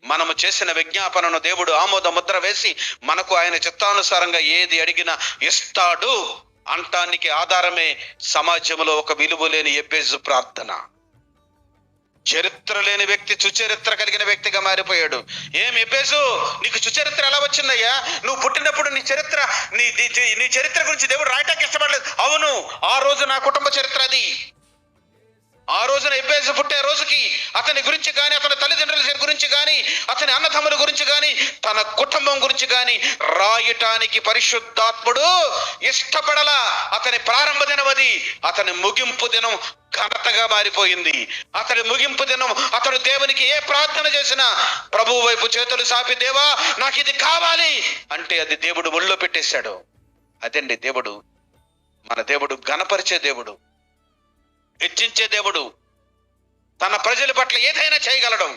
మనము చేసిన విజ్ఞాపనను దేవుడు ఆమోద ముద్ర వేసి మనకు ఆయన చిత్తానుసారంగా ఏది అడిగినా ఇస్తాడు అంటానికి ఆధారమే సమాజంలో ఒక విలువ లేని ఎబ్బేజు ప్రార్థన. చరిత్ర లేని వ్యక్తి సుచరిత్ర కలిగిన వ్యక్తిగా మారిపోయాడు. ఏం ఎబ్బేజు, నీకు సుచరిత్ర ఎలా వచ్చిందయ్యా? నువ్వు పుట్టినప్పుడు నీ చరిత్ర గురించి దేవుడు రాయటానికి ఇష్టపడలేదు. అవును, ఆ రోజు నా కుటుంబ చరిత్ర అది. ఆ రోజున ఎబ్బేజు పుట్టే రోజుకి అతని గురించి కానీ, అతని తల్లిదండ్రుల గురించి కానీ, అతని అన్నదమ్ముల గురించి కానీ, తన కుటుంబం గురించి కానీ రాయటానికి పరిశుద్ధాత్ముడు ఇష్టపడలా. అతని ప్రారంభ దినం అది, అతని ముగింపు దినం ఘనతగా మారిపోయింది. అతని ముగింపు దినం అతడు దేవునికి ఏ ప్రార్థన చేసినా ప్రభువు వైపు చేతులు సాపి, దేవా నాకు ఇది కావాలి అంటే అది దేవుడు ఒళ్ళో పెట్టేశాడు. అదండి దేవుడు. మన దేవుడు ఘనపరిచే దేవుడు, హెచ్చించే దేవుడు, తన ప్రజల పట్ల ఏదైనా చేయగలడు.